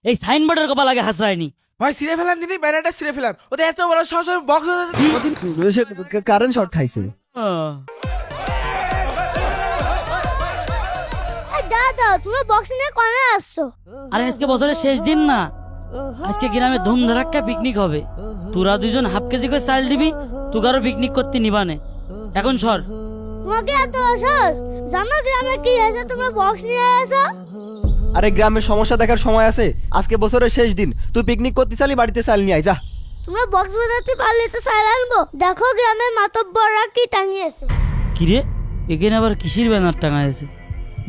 এই সাইনবোর্ডের কপাল আগে হাসরায়নি। ভাই ছিঁড়ে ফেলান দিনই ব্যানারটা ছিঁড়ে ফেলান, ওদের এত বড় সাহস বক্স কারেন্ট শর্ট খাইছে। দাদা তোমরা বক্স নিয়ে কোনে আসছো? আরে আজকে বছরের শেষ দিন না, আজকে গ্রামে ধুমধারাক্কা পিকনিক হবে। তোরা দুজন হাফ কেজি করে চাল দিবি, তোকারও পিকনিক করতে নিবানে। এখন সর। তোমাকে এত সাহস, জানো গ্রামে কি হয়েছে তোমরা বক্স নিয়ে আসো? আরে গ্রামের সমস্যা দেখার সময় আছে? আজকে বছরের শেষ দিন, তুই পিকনিক করতে চালি, বাড়িতে চাল নিয়ে আয় যা। তোমরা বক্স বাজাতে পারলে তো চাল আনবো। দেখো গ্রামের মাতব্বররা কি টাঙিয়েছে। কিরে এখানে আবার কিসির ব্যানার টাঙা আছে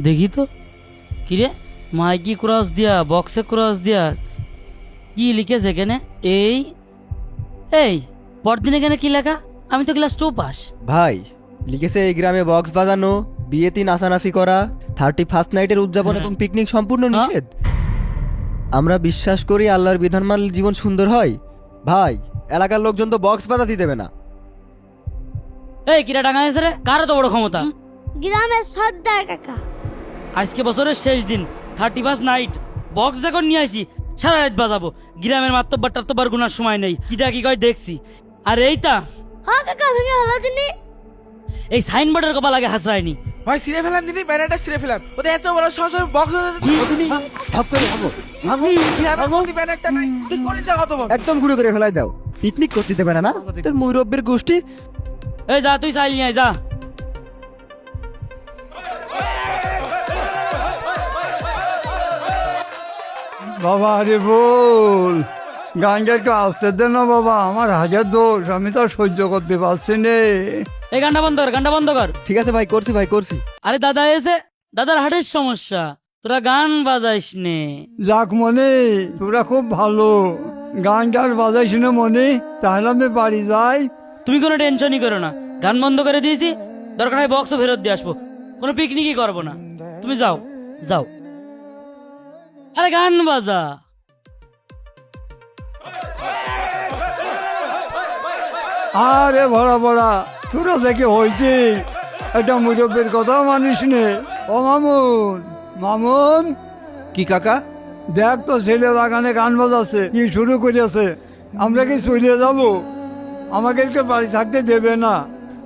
দেখি তো। কিরে মাইকি ক্রস দিয়া, বক্সে ক্রস দিয়া, কি লিখেছে এখানে? এই এই পরদিন এখানে কি লেখা? আমি তো ক্লাস 2 পাস। ভাই লিখেছে এই গ্রামে বক্স বাজানো, বিয়েতে নাচানাচি করা, 31st নাইটের উদযাপন এবং পিকনিক সম্পূর্ণ নিষেধ। আমরা বিশ্বাস করি আল্লাহর বিধান মানলে জীবন সুন্দর হয়। ভাই এলাকার লোকজন তো বক্স বাজাতে দেবে না। এই কিরা টাঙা আছে রে? কার তো বড় ক্ষমতা? গ্রামের সর্দার কাকা। আজকে বছরের শেষ দিন, 31st নাইট, বক্স যখন নিয়ে আসি সারা রাত বাজাবো। গ্রামের মাত্তব্বার টাত্তব্বার গুনার সময় নেই। কিটা কি কয় দেখছি। আর এইটা হ্যাঁ কাকা ভেঙে হলো দিনই। এই সাইনবোর্ডের কপাল আগে হাসরায়নি। ভাই ছিঁড়ে ফেলান দিনই ব্যানারটা ছিঁড়ে ফেলান, ওদের এত বড় সাহস বক্স ব্যানারটা নাই, তুই করেছ কত বড়? একদম ঘুরে করে ফেলাই দাও, পিকনিক করতে দেবে না। না তোর মুরব্বীর গোষ্ঠী। এই যা তুই চাইলি আয় যা। বাবা আরে বল, গানটা একটু আসতে দে না বাবা, আমার হাজার দোষ, আমি তো আর সহ্য করতে পারছি নে। এই গানটা বন্ধ কর, গানটা বন্ধ কর। ঠিক আছে ভাই, করছি ভাই করছি। আরে দাদা এসে, দাদার হার্টের সমস্যা, তোরা গান বাজাইস নে। যাক মনে, তোরা খুব ভালো গান গান বাজাইস না মনে, তাহলে আমি বাড়ি যাই। তুমি কোনো টেনশনই করো না, গান বন্ধ করে দিয়েছি, দরকার হয় বক্সও ফেরত দিয়ে আসবো, কোনো পিকনিকই করবো না। তুমি যাও যাও। আরে গান বাজা। আরে ভরা ভরা তোরা দেখে হয়েছে, একটা মুরব্বীর কথাও মানিস নে। ও মামুন, মামুন কি কাকা? দেখ তো ছেলে বাগানে গান বাজাচ্ছে, কি শুরু করেছে। আমরা কি চলে যাব? আমাকে একটু বাড়ি থাকতে দেবে না?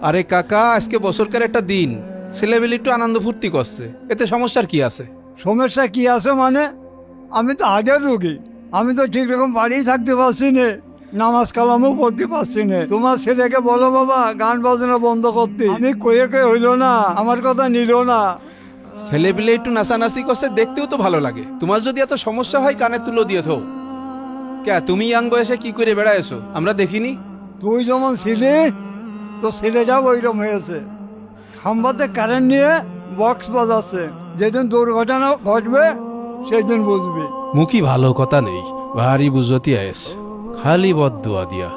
আরে কাকা, আজকে বছরকার একটা দিন, ছেলেবেলে একটু আনন্দ ফুর্তি করছে, এতে সমস্যার কি আছে? সমস্যা কি আছে মানে? আমি তো আগের রোগী, আমি তো ঠিক রকম বাড়িই থাকতে পারছি না, নামাজ কালামও পড়তে পারছি না। তোমার ছেলেকে বলো বাবা গান বাজনা বন্ধ করতে। আমি কয়ে হইলো না, আমার কথা নিল না। ছেলেবেলে একটু নাচানাচি করছে, দেখতেও তো ভালো লাগে। তোমার যদি এত সমস্যা হয় কানে তুলো দিয়ে থো। কে তুমি ইয়াং বয়সে কি করে বেড়াইছো আমরা দেখিনি? তুই যেমন ছিলি তো ছেলেটাও ওইরকম হয়েছে, খাম্বাতে কারেন্ট নিয়ে বক্স বাজাচ্ছে। যেদিন দুর্ঘটনা ঘটবে সেদিন বুঝবি। মুখী ভালো কথা নেই, ভারী বুঝতি আয়েস, খালি বদদুয়া দিয়া।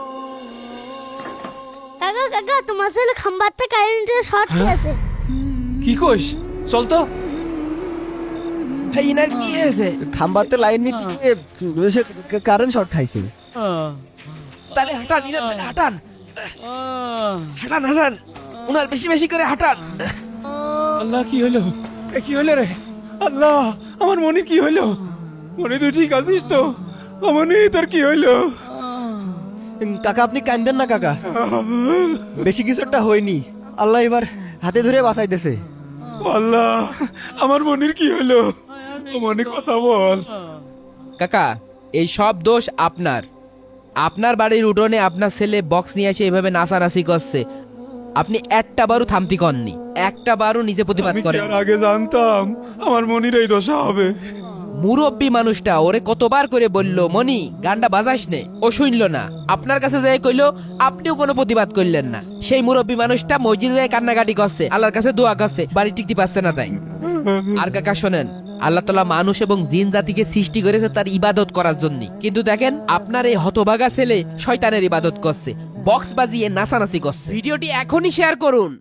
কাকা কাকা তোমার ছেলে খাম্বাতে কারেন্টে শর্ট খেয়েছে। কি কইস? চল তো। ভাই ইনার কি হয়েছে? খাম্বাতে লাইন নিচ্ছে, কারেন্ট শর্ট খাইছে। তাহলে হাঁটান ইনার, তাহলে হাঁটান হাঁটান হাঁটান, উনার বেশি বেশি করে হাঁটান। আল্লাহ কি হলো? কি হলো রে? আল্লাহ আমার মনে কি হলো? মনে তুই ঠিক আছিস তো? মনে তোর কি হইলো? কাকা আপনি কান্দেন না কাকা, বেশি কিছু একটা হয়নি, আল্লাহ এবার হাতে ধরে বাঁচাইতেছে। আল্লাহ আমার মনির কি হলো? মনে কথা বল। কাকা এই সব দোষ আপনার। আপনার বাড়ির উঠোনে আপনার ছেলে বক্স নিয়ে এসে এভাবে নাচানাচি করছে, আপনি একটা বারও থামতি করেননি, একটা বারও নিজে প্রতিবাদ আমি কি করেন। আর আগে জানতাম আমার মনির এই দশা হবে? মুরব্বী মানুষটা ওরে কতবার করে বলল মনি গানটা বাজাস নে, ও শুনলো না। আপনার কাছে যাই কইলো, আপনিও কোনো প্রতিবাদ করলেন না। সেই মুরব্বী মানুষটা মসজিদে যাই কান্নাকাটি করছে, আল্লাহর কাছে দোয়া করছে, বাড়ি টিকতে পারছে না তাই। আর কাকা শোনেন, আল্লাহ তাআলা মানুষ এবং জিন জাতিকে সৃষ্টি করেছে তার ইবাদত করার জন্য, কিন্তু দেখেন আপনার এই হতভাগা ছেলে শয়তানের ইবাদত করছে, বক্স বাজিয়ে নাচানাচি করছে। ভিডিওটি এখনই শেয়ার করুন।